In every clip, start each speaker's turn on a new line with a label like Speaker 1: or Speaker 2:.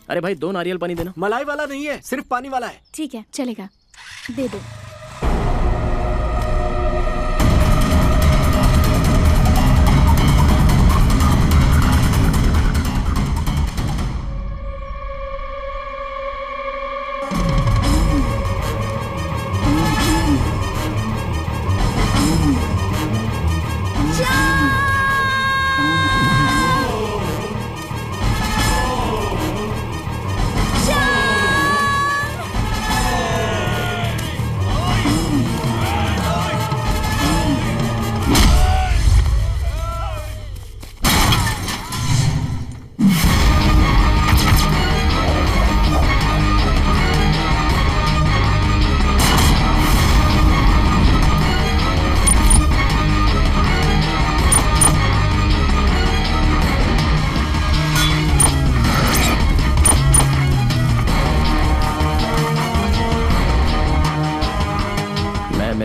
Speaker 1: अरे भाई 2 नारियल पानी देना।
Speaker 2: मलाई वाला नहीं है, सिर्फ पानी वाला है।
Speaker 3: ठीक है चलेगा, दे दो।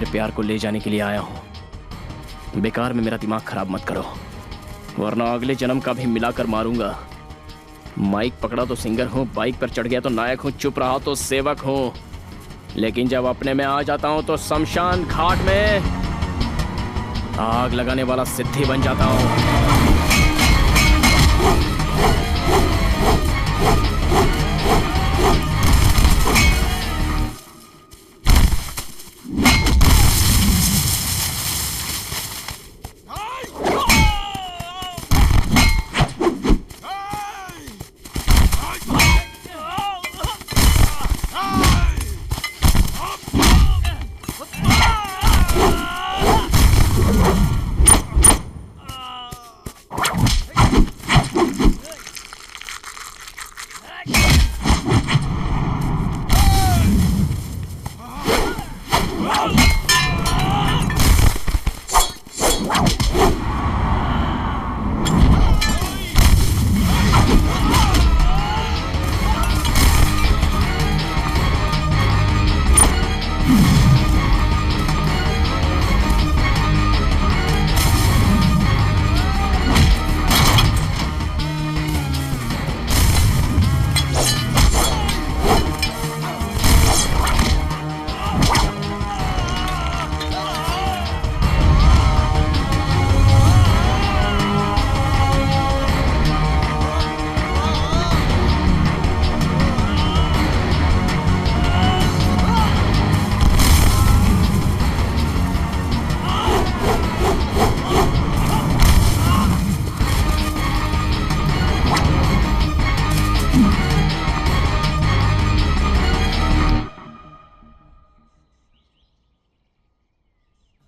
Speaker 1: प्यार को ले जाने के लिए आया हूं। बेकार में मेरा दिमाग खराब मत करो, वरना अगले जन्म का भी मिलाकर मारूंगा। माइक पकड़ा तो सिंगर हूं, बाइक पर चढ़ गया तो नायक हूं, चुप रहा तो सेवक हूं, लेकिन जब अपने में आ जाता हूं तो शमशान घाट में आग लगाने वाला सिद्धि बन जाता हूं।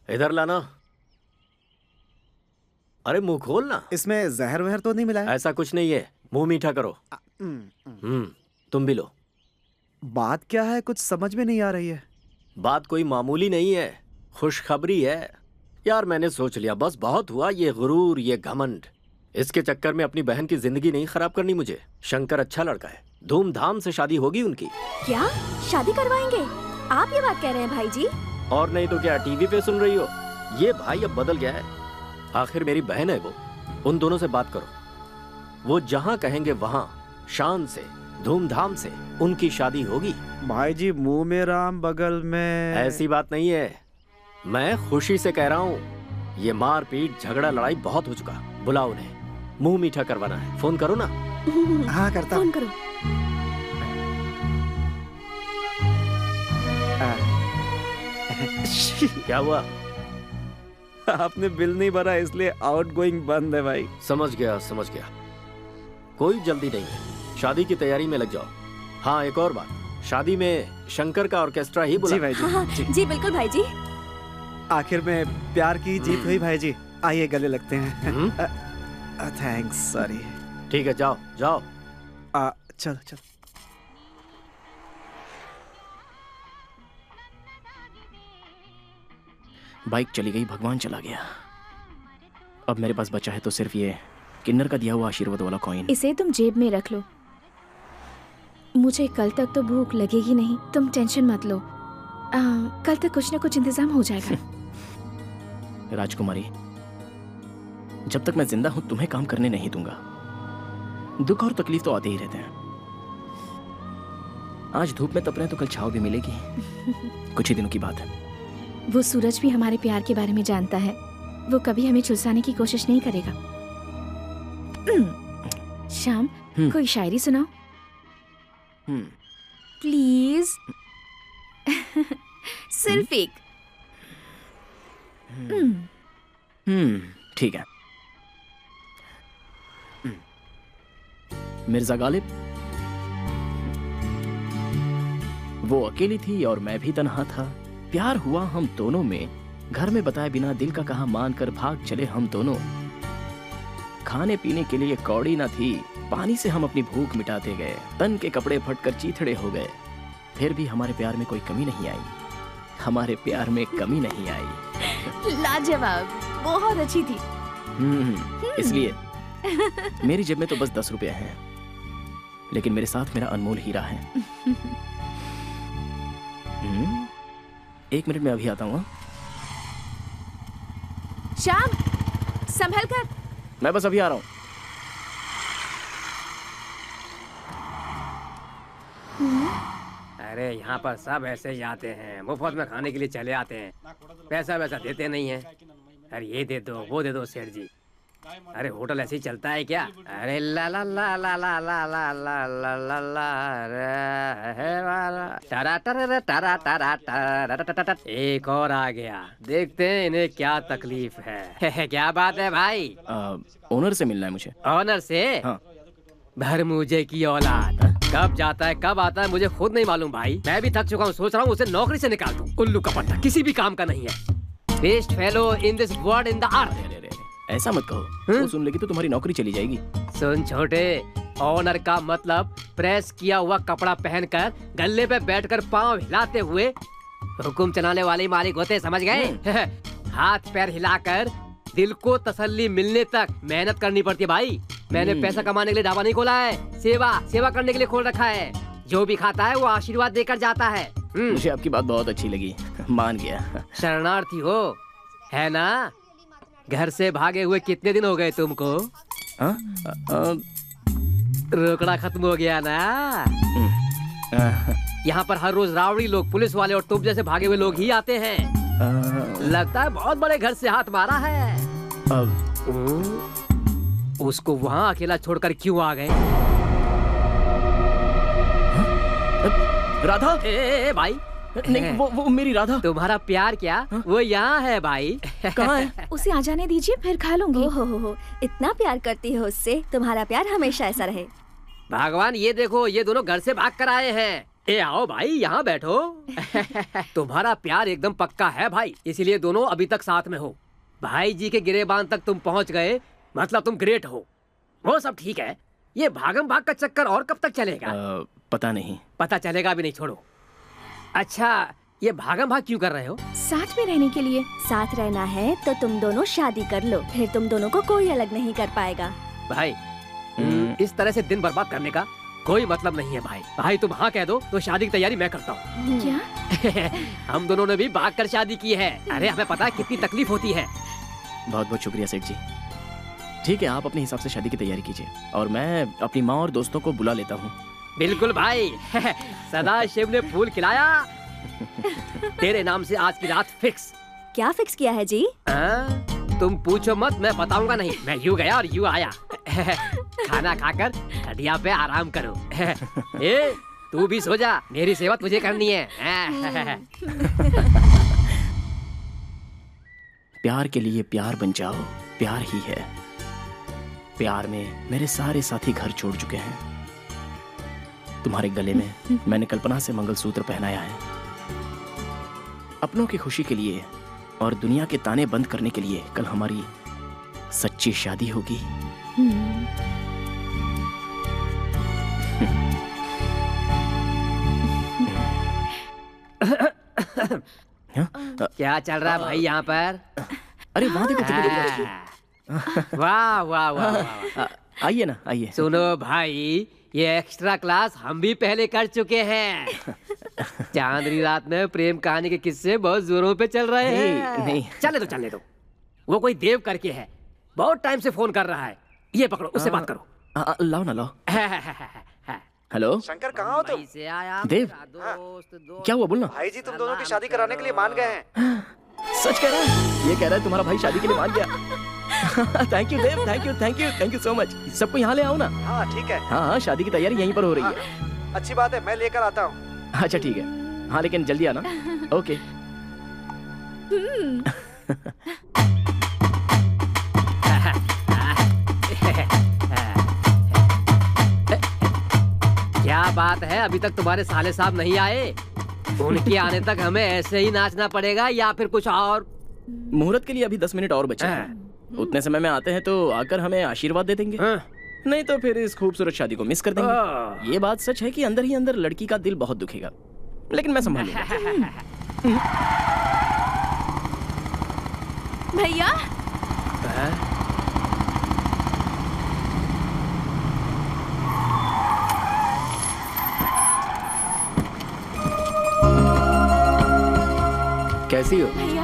Speaker 2: इधर लाना। अरे मुंह खोल ना।
Speaker 4: इसमें जहर वहर तो नहीं मिला है?
Speaker 2: ऐसा कुछ नहीं है, मुंह मीठा करो। तुम भी लो।
Speaker 4: बात क्या है, कुछ समझ में नहीं आ रही है।
Speaker 2: बात कोई मामूली नहीं है, खुशखबरी है यार। मैंने सोच लिया, बस बहुत हुआ ये गुरूर, ये घमंड। इसके चक्कर में अपनी बहन की जिंदगी नहीं खराब करनी मुझे। शंकर अच्छा लड़का है, धूमधाम से शादी होगी उनकी।
Speaker 3: क्या शादी करवाएंगे? आप ये बात कह रहे हैं भाई जी?
Speaker 2: और नहीं तो क्या, टीवी पे सुन रही हो? ये भाई अब बदल गया है, आखिर मेरी बहन है वो। उन दोनों से बात करो, वो जहाँ कहेंगे वहाँ शान से धूमधाम से उनकी शादी होगी।
Speaker 4: भाई जी मुंह में राम बगल में।
Speaker 2: ऐसी बात नहीं है, मैं खुशी से कह रहा हूँ। ये मारपीट झगड़ा लड़ाई बहुत हो चुका, बुलाओ उन्हें, मुंह मीठा करवाना है। फोन करो ना।
Speaker 4: हाँ करता।
Speaker 3: फोन करो।
Speaker 2: क्या हुआ?
Speaker 4: आपने बिल नहीं भरा इसलिए आउटगोइंग बंद है भाई।
Speaker 2: समझ गया समझ गया, कोई जल्दी नहीं है, शादी की तैयारी में लग जाओ। हाँ एक और बात, शादी में शंकर का ऑर्केस्ट्रा ही बुला।
Speaker 4: जी भाई जी।
Speaker 3: हाँ, जी बिल्कुल भाई जी।
Speaker 4: आखिर में प्यार की जीत हुई भाई जी, आइए गले लगते हैं। Thanks, sorry.
Speaker 2: ठीक है जाओ जाओ।
Speaker 4: चलो चलो।
Speaker 1: बाइक चली गई, भगवान चला गया। अब मेरे पास बचा है तो सिर्फ ये किन्नर का दिया हुआ आशीर्वाद वाला कॉइन।
Speaker 3: इसे तुम जेब में रख लो, मुझे कल तक तो भूख लगेगी नहीं, तुम टेंशन मत लो। कल तक कुछ ना कुछ इंतजाम हो जाएगा।
Speaker 1: राजकुमारी, जब तक मैं जिंदा हूं तुम्हें काम करने नहीं दूंगा। दुख और तकलीफ तो आते ही रहते हैं, आज धूप में तप रहे तो कल छाव भी मिलेगी। कुछ ही दिनों की बात है।
Speaker 3: वो सूरज भी हमारे प्यार के बारे में जानता है। वो कभी हमें झुलसाने की कोशिश नहीं करेगा। श्याम, कोई शायरी सुनाओ प्लीज। सिर्फ एक।
Speaker 1: ठीक है। मिर्जा गालिब, वो अकेली थी और मैं भी तन्हा था। प्यार हुआ हम दोनों में, घर में बताए बिना दिल का कहा मानकर भाग चले हम दोनों। खाने पीने के लिए कौड़ी ना थी, पानी से हम अपनी भूख मिटाते गए। तन के कपड़े फटकर चीथड़े हो गए, फिर भी हमारे प्यार में कोई कमी नहीं आई। हमारे प्यार में कमी नहीं आई।
Speaker 3: लाजवाब, बहुत अच्छी थी।
Speaker 1: इसलिए मेरी जेब में तो बस 10 रुपए हैं, लेकिन मेरे साथ मेरा अनमोल हीरा है। 1 मिनट में अभी आता हूँ।
Speaker 3: श्याम, संभल कर।
Speaker 1: मैं बस अभी आ रहा हूँ।
Speaker 5: अरे यहाँ पर सब ऐसे ही आते हैं, मुफ्त में खाने के लिए चले आते हैं, पैसा वैसा देते नहीं है। अरे ये दे दो, वो दे दो सेठ जी। अरे होटल ऐसे ही चलता है क्या? अरे ला ला ला ला ला ला ला ला ला ला ला टरा टरा टरा टरा टरा। एक और आ गया, देखते हैं इन्हें क्या तकलीफ है। क्या बात है भाई?
Speaker 1: ओनर से मिलना है मुझे।
Speaker 5: ऑनर से?
Speaker 1: हाँ।
Speaker 5: भरमूजे की औलाद, कब जाता है कब आता है मुझे खुद नहीं मालूम भाई। मैं भी थक चुका हूँ, सोच रहा हूँ उसे नौकरी से निकाल दूं। उल्लू का पट्टा, किसी भी काम का नहीं है। Best fellow in this world in the earth.
Speaker 1: ऐसा मत कहो, वो सुन लेगी तो तुम्हारी नौकरी चली जाएगी।
Speaker 5: सुन छोटे, ऑनर का मतलब प्रेस किया हुआ कपड़ा पहनकर गल्ले पे बैठकर पाँव हिलाते हुए हुकुम चलाने वाले मालिक होते, समझ गए? हाथ पैर हिलाकर दिल को तसल्ली मिलने तक मेहनत करनी पड़ती है भाई। मैंने पैसा कमाने के लिए ढाबा नहीं खोला है, सेवा करने के लिए खोल रखा है। जो भी खाता है वो आशीर्वाद देकर जाता है।
Speaker 1: मुझे आपकी बात बहुत अच्छी लगी, मान गया।
Speaker 5: शरणार्थी हो, है ना? घर से भागे हुए कितने दिन हो गए तुमको? रोकड़ा खत्म हो गया ना? यहाँ पर हर रोज रावड़ी लोग, पुलिस वाले और तुम जैसे भागे हुए लोग ही आते हैं। लगता है बहुत बड़े घर से हाथ मारा है। उसको वहाँ अकेला छोड़कर क्यों आ गए?
Speaker 1: राधा?
Speaker 5: ए भाई,
Speaker 1: नहीं, वो मेरी राधा।
Speaker 5: तुम्हारा प्यार क्या? वो यहाँ है भाई।
Speaker 1: कहाँ है?
Speaker 3: उसे आ जाने दीजिए, फिर खा लूंगी।
Speaker 6: हो, इतना प्यार करती हो उससे। तुम्हारा प्यार हमेशा ऐसा रहे।
Speaker 5: भगवान, ये देखो, ये दोनों घर से भाग कर आए हैं। ए आओ भाई, यहाँ बैठो। तुम्हारा प्यार एकदम पक्का है भाई, इसीलिए दोनों अभी तक साथ में हो। भाई जी के गिरेबान तक तुम पहुँच गए, मतलब तुम ग्रेट हो। वो सब ठीक है, ये भागम भाग का चक्कर और कब तक चलेगा?
Speaker 1: पता नहीं।
Speaker 5: पता चलेगा भी नहीं, छोड़ो। अच्छा, ये भागम भाग क्यों कर रहे हो?
Speaker 3: साथ में रहने के लिए।
Speaker 6: साथ रहना है तो तुम दोनों शादी कर लो, फिर तुम दोनों को कोई अलग नहीं कर पाएगा।
Speaker 5: भाई, इस तरह से दिन बर्बाद करने का कोई मतलब नहीं है भाई। भाई तुम हाँ कह दो तो शादी की तैयारी मैं करता हूँ।
Speaker 3: क्या?
Speaker 5: हम दोनों ने भी भाग कर शादी की है। अरे हमें पता है कितनी तकलीफ होती है।
Speaker 1: बहुत बहुत शुक्रिया सेठ जी। ठीक है, आप अपने हिसाब से शादी की तैयारी कीजिए और मैं अपनी माँ और दोस्तों को बुला लेता हूँ।
Speaker 5: बिल्कुल भाई। सदा शिव ने फूल खिलाया। तेरे नाम से आज की रात फिक्स।
Speaker 6: क्या फिक्स किया है जी?
Speaker 5: तुम पूछो मत, मैं बताऊंगा नहीं। मैं यूं गया और यूं आया। खाना खाकर खटिया पे आराम करो। ए, तू भी सो जा, मेरी सेवा तुझे करनी है।
Speaker 1: प्यार के लिए प्यार बन जाओ, प्यार ही है। प्यार में मेरे सारे साथी घर छोड़ चुके हैं। तुम्हारे गले में मैंने कल्पना से मंगलसूत्र पहनाया है। अपनों की खुशी के लिए और दुनिया के ताने बंद करने के लिए कल हमारी सच्ची शादी होगी।
Speaker 5: क्या चल रहा है भाई यहाँ पर?
Speaker 1: अरे वहाँ देखो।
Speaker 5: वाह वाह वाह।
Speaker 1: आइए ना, आइए।
Speaker 5: सुनो भाई, ये एक्स्ट्रा क्लास हम भी पहले कर चुके हैं। चांदनी रात में प्रेम कहानी के किस्से बहुत जोरों पे चल रहे हैं।
Speaker 1: नहीं।
Speaker 5: चलने दो। वो कोई देव करके है, बहुत टाइम से फोन कर रहा है। ये पकड़ो, उससे बात करो।
Speaker 1: लाओ ना, लाओ। हेलो
Speaker 4: शंकर कहाँ हो तुम?
Speaker 5: भाई से आया
Speaker 1: देव,
Speaker 5: मेरा दोस्त
Speaker 1: क्या हुआ बोलना?
Speaker 4: भाई जी तुम दोनों की शादी कराने के लिए मान गए हैं।
Speaker 1: सच कह रहा है? ये कह रहा है तुम्हारा भाई शादी के लिए मान गया। Thank you Dev, thank you so much. सबको यहाँ ले आओ ना।
Speaker 4: हाँ ठीक है।
Speaker 1: हाँ, शादी की तैयारी यहीं पर हो रही है।
Speaker 4: अच्छी बात है, मैं लेकर आता हूँ।
Speaker 1: अच्छा ठीक है। हाँ लेकिन जल्दी आना। ओके।
Speaker 5: क्या बात है, अभी तक तुम्हारे साले साहब नहीं आए? उनके आने तक हमें ऐसे ही नाचना पड़ेगा या फिर कुछ और?
Speaker 1: मुहूर्त के लिए अभी 10 मिनट और बचे हैं। उतने समय में आते हैं तो आकर हमें आशीर्वाद दे देंगे। नहीं तो फिर इस खूबसूरत शादी को मिस कर देंगे। ये बात सच है कि अंदर ही अंदर लड़की का दिल बहुत दुखेगा, लेकिन मैं संभालूंगा।
Speaker 3: भैया
Speaker 2: कैसी हो?
Speaker 3: भैया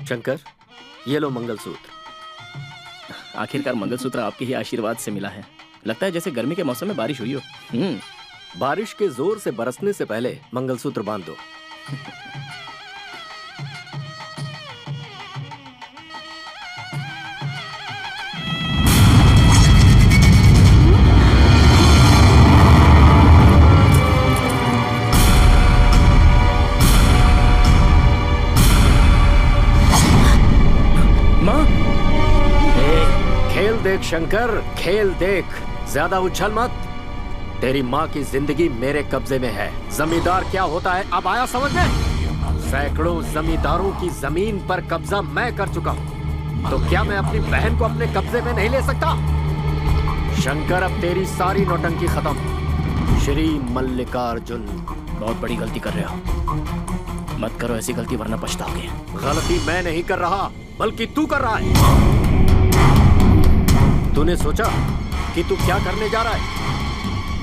Speaker 2: शंकर, ये लो मंगलसूत्र।
Speaker 1: आखिरकार मंगलसूत्र आपके ही आशीर्वाद से मिला है। लगता है जैसे गर्मी के मौसम में बारिश हुई हो।
Speaker 2: बारिश के जोर से बरसने से पहले मंगलसूत्र बांध दो। देख शंकर, खेल देख, ज्यादा उछल मत। तेरी माँ की जिंदगी मेरे कब्जे में है। जमींदार क्या होता है अब आया समझ में? सैकड़ों जमींदारों की जमीन पर कब्जा मैं कर चुका हूँ, तो क्या मैं अपनी बहन को अपने कब्जे में नहीं ले सकता? शंकर, अब तेरी सारी नौटंकी खत्म। श्री मल्लिकार्जुन।
Speaker 1: बहुत बड़ी गलती कर रहे हो। मत करो ऐसी गलती वरना पछताओगे।
Speaker 2: गलती मैं नहीं कर रहा, बल्कि तू कर रहा है। तूने सोचा कि तू क्या करने जा रहा है?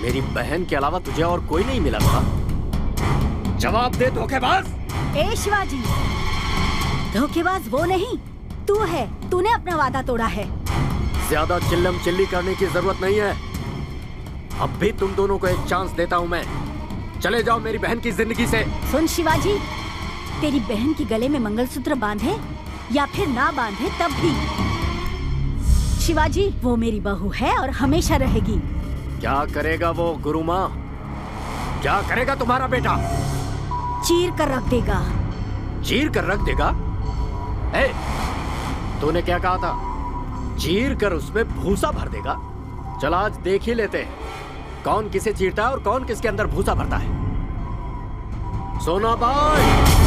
Speaker 2: मेरी बहन के अलावा तुझे और कोई नहीं मिला था? जवाब दे धोखेबाज।
Speaker 6: ए शिवाजी, धोखेबाज वो नहीं, तू है। तूने अपना वादा तोड़ा है।
Speaker 2: ज्यादा चिल्लम चिल्ली करने की जरूरत नहीं है। अब भी तुम दोनों को एक चांस देता हूं मैं। चले जाओ मेरी बहन की जिंदगी से।
Speaker 6: सुन शिवाजी, तेरी बहन की गले में मंगलसूत्र बांधे या फिर ना बांधे, तब भी शिवाजी वो मेरी बहू है और हमेशा रहेगी।
Speaker 2: क्या करेगा वो गुरु माँ? क्या करेगा तुम्हारा बेटा?
Speaker 6: चीर कर रख देगा।
Speaker 2: चीर कर रख देगा? ए, तूने क्या कहा था? चीर कर उसमें भूसा भर देगा? चल आज देख ही लेते हैं कौन किसे चीरता है और कौन किसके अंदर भूसा भरता है। सोना बाई।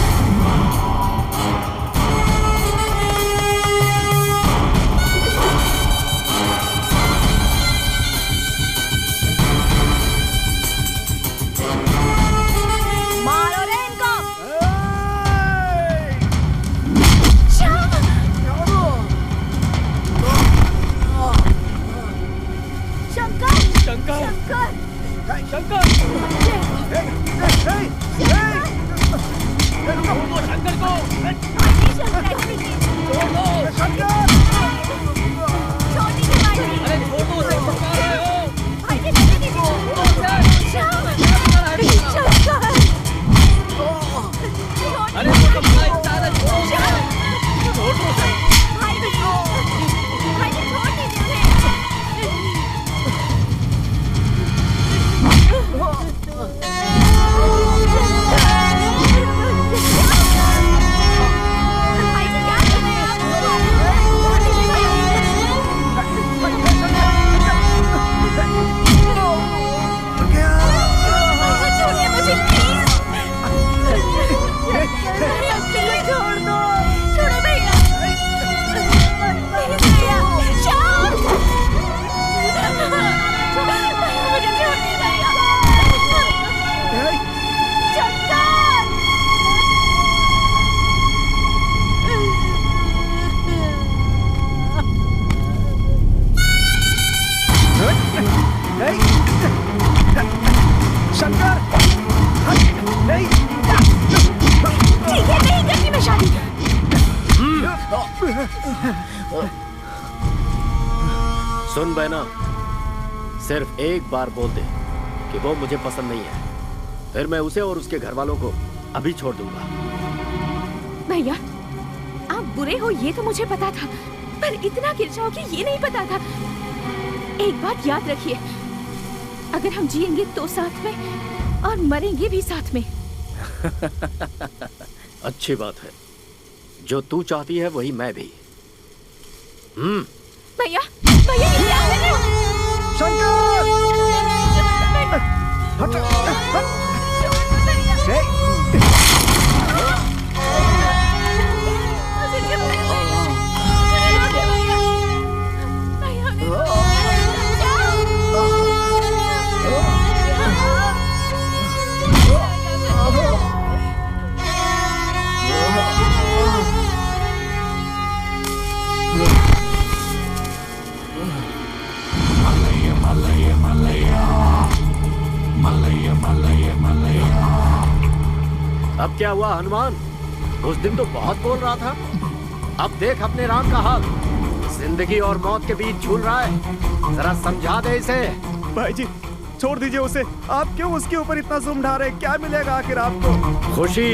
Speaker 2: सुन बहना, सिर्फ एक बार बोल दे कि वो मुझे पसंद नहीं है, फिर मैं उसे और उसके घर वालों को अभी छोड़ दूंगा।
Speaker 3: भैया, आप बुरे हो ये तो मुझे पता था, पर इतना गिर जाओगे ये नहीं पता था। एक बात याद रखिए, अगर हम जिएंगे तो साथ में और मरेंगे भी साथ में।
Speaker 2: अच्छी बात है, जो तू चाहती है वही मैं भी।
Speaker 3: भैया, भैया ये क्या कर रहे हो?
Speaker 4: शंकर! हट!
Speaker 2: अब क्या हुआ हनुमान? उस दिन तो बहुत बोल रहा था, अब देख अपने राम का हाल, जिंदगी और मौत के बीच झूल रहा है। जरा समझा दे इसे।
Speaker 4: भाई जी छोड़ दीजिए उसे, आप क्यों उसके ऊपर इतना जुल्म ढा रहे हैं? क्या मिलेगा आखिर आपको?
Speaker 2: खुशी,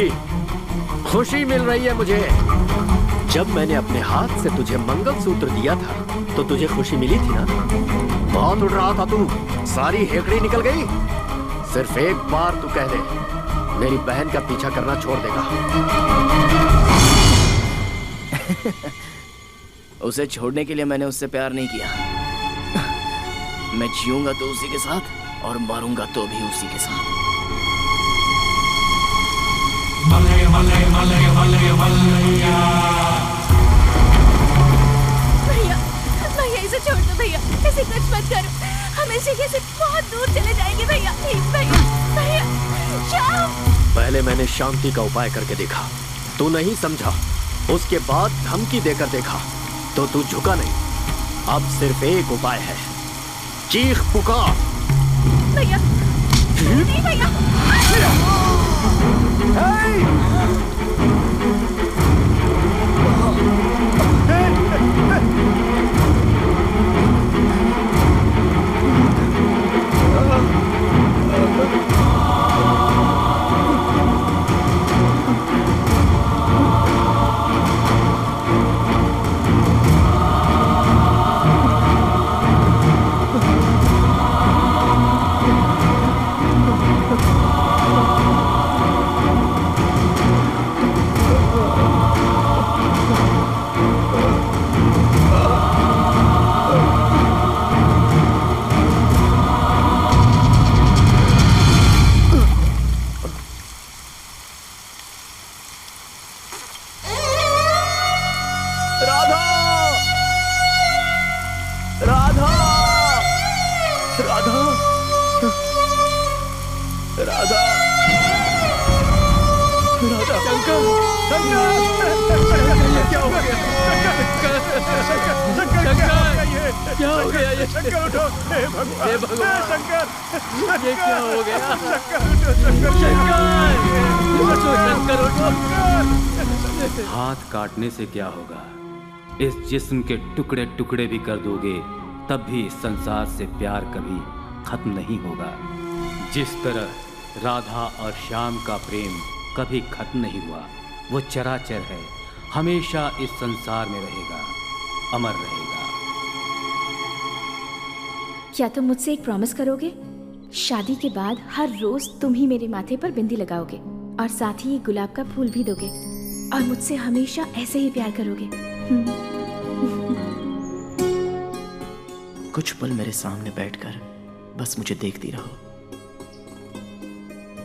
Speaker 2: खुशी मिल रही है मुझे। जब मैंने अपने हाथ से तुझे मंगलसूत्र दिया था तो तुझे खुशी मिली थी ना? बहुत उड़ रहा था तू, सारी हेकड़ी निकल गई। सिर्फ एक बार तू कह दे, मेरी बहन का पीछा करना छोड़ देगा।
Speaker 1: उसे छोड़ने के लिए मैंने उससे प्यार नहीं किया। मैं जीऊंगा तो उसी के साथ और मरूंगा तो भी उसी के साथ।
Speaker 7: Malay Malay Malay Malay Malaiya.
Speaker 3: भैया, भैया इसे छोड़ दो भैया, ऐसे कुछ मत करो, हम इस जगह से बहुत दूर चले जाएंगे भैया। प्लीज भैया, भैया श्याम।
Speaker 2: पहले मैंने शांति का उपाय करके देखा, तू नहीं समझा। उसके बाद धमकी देकर देखा तो तू झुका नहीं। अब सिर्फ एक उपाय है, चीख पुकार।
Speaker 3: भैया, नहीं भैया।
Speaker 4: क्या हो गया? शंकर, क्या हो गया ये?
Speaker 1: क्या हो गया ये?
Speaker 2: शंकर उठो, हे भगवान,
Speaker 1: हे भगवान।
Speaker 2: शंकर,
Speaker 1: ये क्या हो गया?
Speaker 2: शंकर उठो, शंकर,
Speaker 1: शंकर उठो।
Speaker 8: हाथ काटने से क्या होगा? इस जिस्म के टुकड़े टुकड़े भी कर दोगे तब भी इस संसार से प्यार कभी खत्म नहीं होगा। जिस तरह राधा और श्याम का प्रेम कभी खत्म नहीं हुआ, वो चराचर है, हमेशा इस संसार में रहेगा, अमर रहेगा।
Speaker 3: क्या तुम मुझसे एक प्रॉमिस करोगे? शादी के बाद हर रोज तुम ही मेरे माथे पर बिंदी लगाओगे और साथ ही ये गुलाब का फूल भी दोगे और मुझसे हमेशा ऐसे ही प्यार करोगे।
Speaker 1: कुछ पल मेरे सामने बैठकर बस मुझे देखती रहो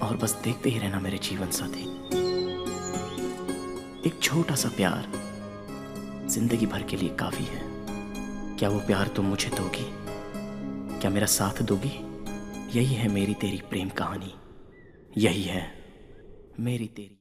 Speaker 1: और बस देखते ही रहना मेरे जीवन साथी। एक छोटा सा प्यार जिंदगी भर के लिए काफी है। क्या वो प्यार तुम मुझे दोगी? क्या मेरा साथ दोगी? यही है मेरी तेरी प्रेम कहानी, यही है मेरी तेरी